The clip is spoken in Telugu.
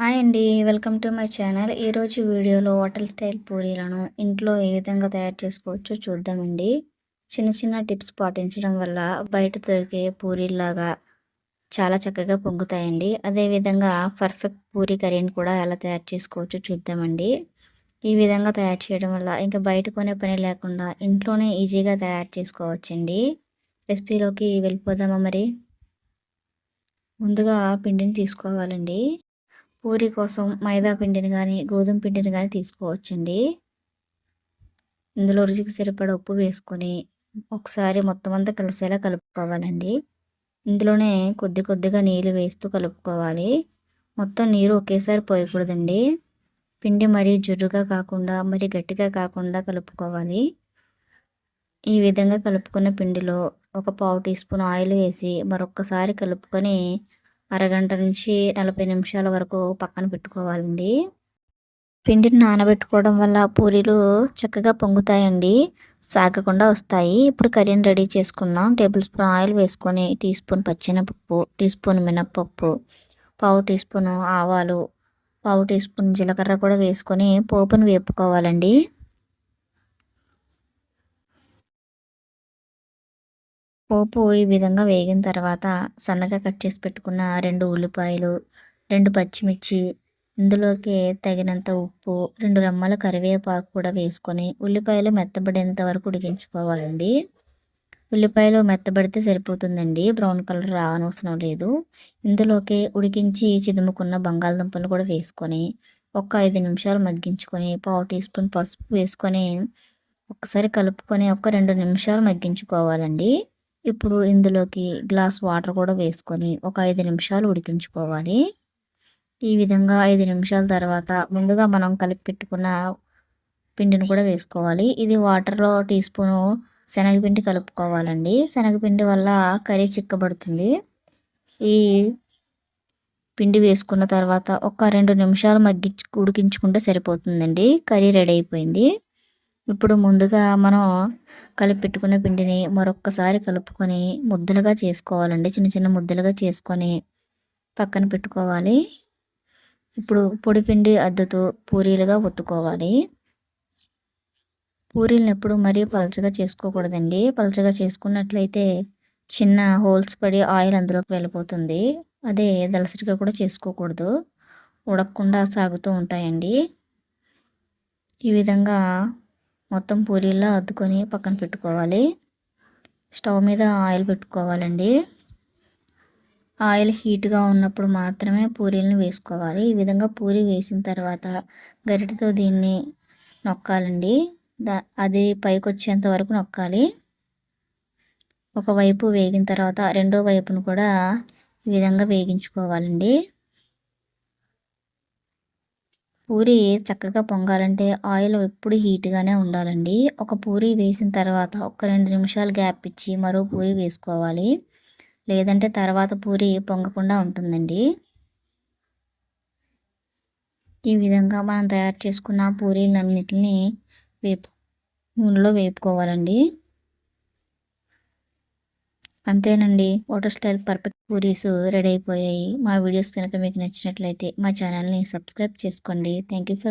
హాయ్ అండి. Welcome to my channel. ఈరోజు వీడియోలో హోటల్ స్టైల్ పూరీలను ఇంట్లో ఏ విధంగా తయారు చేసుకోవచ్చో చూద్దామండి. చిన్న చిన్న టిప్స్ పాటించడం వల్ల బయట దొరికే పూరీల్లాగా చాలా చక్కగా పొంగుతాయండి. అదేవిధంగా పర్ఫెక్ట్ పూరీ కర్రీని కూడా ఎలా తయారు చేసుకోవచ్చో చూద్దామండి. ఈ విధంగా తయారు చేయడం వల్ల ఇంకా బయట కొనే పని లేకుండా ఇంట్లోనే ఈజీగా తయారు చేసుకోవచ్చండి. రెసిపీలోకి వెళ్ళిపోదామా మరి? ముందుగా పిండిని తీసుకోవాలండి. పూరి కోసం మైదా పిండిని కానీ గోధుమ పిండిని కానీ తీసుకోవచ్చండి. ఇందులో రుచికి సరిపడా ఉప్పు వేసుకొని ఒకసారి మొత్తం అంతా కలిసేలా కలుపుకోవాలండి. ఇందులోనే కొద్ది కొద్దిగా నీళ్ళు వేస్తూ కలుపుకోవాలి. మొత్తం నీరు ఒకేసారి పోయకూడదండి. పిండి మరీ జుర్రుగా కాకుండా మరీ గట్టిగా కాకుండా కలుపుకోవాలి. ఈ విధంగా కలుపుకున్న పిండిలో ఒక పావు టీ స్పూన్ ఆయిల్ వేసి మరొక్కసారి కలుపుకొని అరగంట నుంచి 40 నిమిషాల వరకు పక్కన పెట్టుకోవాలండి. పిండిని నానబెట్టుకోవడం వల్ల పూరీలు చక్కగా పొంగుతాయండి, సాగకుండా వస్తాయి. ఇప్పుడు కర్రీని రెడీ చేసుకుందాం. టేబుల్ స్పూన్ ఆయిల్ వేసుకొని టీ స్పూన్ పచ్చెనపప్పు, టీ స్పూన్ మినప్పప్పు, పావు టీ స్పూన్ ఆవాలు, పావు టీ స్పూన్ జీలకర్ర కూడా వేసుకొని పోపును వేపుకోవాలండి. పోపు ఈ విధంగా వేగిన తర్వాత సన్నగా కట్ చేసి పెట్టుకున్న 2 ఉల్లిపాయలు, 2 పచ్చిమిర్చి, ఇందులోకి తగినంత ఉప్పు, 2 రెమ్మల కరివేపాకు కూడా వేసుకొని ఉల్లిపాయలు మెత్తబడేంత వరకు ఉడికించుకోవాలండి. ఉల్లిపాయలు మెత్తబడితే సరిపోతుందండి, బ్రౌన్ కలర్ రావనవసరం లేదు. ఇందులోకి ఉడికించి చిదుముకున్న బంగాళదుంపలు కూడా వేసుకొని ఒక 5 నిమిషాలు మగ్గించుకొని పావు టీ స్పూన్ పసుపు వేసుకొని ఒకసారి కలుపుకొని ఒక 2 నిమిషాలు మగ్గించుకోవాలండి. ఇప్పుడు ఇందులోకి గ్లాస్ వాటర్ కూడా వేసుకొని ఒక 5 నిమిషాలు ఉడికించుకోవాలి. ఈ విధంగా 5 నిమిషాల తర్వాత ముందుగా మనం కలిపి పెట్టుకున్న పిండిని కూడా వేసుకోవాలి. ఇది వాటర్లో టీ స్పూను శనగపిండి కలుపుకోవాలండి. శనగపిండి వల్ల కర్రీ చిక్కబడుతుంది. ఈ పిండి వేసుకున్న తర్వాత ఒక 2 నిమిషాలు ఉడికించుకుంటే సరిపోతుందండి. కర్రీ రెడీ అయిపోయింది. ఇప్పుడు ముందుగా మనం కలిపి పెట్టుకున్న పిండిని మరొక్కసారి కలుపుకొని ముద్దలుగా చేసుకోవాలండి. చిన్న చిన్న ముద్దలుగా చేసుకొని పక్కన పెట్టుకోవాలి. ఇప్పుడు పొడి పిండి అద్దుతూ పూరీలుగా ఒత్తుకోవాలి. పూరీలను ఎప్పుడు మరీ పలచగా చేసుకోకూడదండి. పలచగా చేసుకున్నట్లయితే చిన్న హోల్స్ పడి ఆయిల్ అందులోకి వెళ్ళిపోతుంది. అదే దలసరిగా కూడా చేసుకోకూడదు, ఉడకకుండా సాగుతూ ఉంటాయండి. ఈ విధంగా మొత్తం పూరీలా అద్దుకొని పక్కన పెట్టుకోవాలి. స్టవ్ మీద ఆయిల్ పెట్టుకోవాలండి. ఆయిల్ హీట్గా ఉన్నప్పుడు మాత్రమే పూరీలను వేసుకోవాలి. ఈ విధంగా పూరీ వేసిన తర్వాత గరిటెతో దీన్ని నొక్కాలండి. అది పైకి వచ్చేంత వరకు నొక్కాలి. ఒకవైపు వేగిన తర్వాత రెండో వైపును కూడా ఈ విధంగా వేగించుకోవాలండి. పూరి చక్కగా పొంగాలంటే ఆయిల్ ఎప్పుడు హీట్గానే ఉండాలండి. ఒక పూరి వేసిన తర్వాత ఒక 2 నిమిషాలు గ్యాప్ ఇచ్చి మరో పూరి వేసుకోవాలి, లేదంటే తర్వాత పూరి పొంగకుండా ఉంటుందండి. ఈ విధంగా మనం తయారు చేసుకున్న పూరీలన్నిటిని నూనెలో వేపుకోవాలండి. అంతేనండి, hotel style perfect puris ready అయిపోయాయి. మా వీడియోస్ కనుక మీకు నచ్చినట్లయితే మా ఛానల్ని సబ్స్క్రైబ్ చేసుకోండి. Thank you for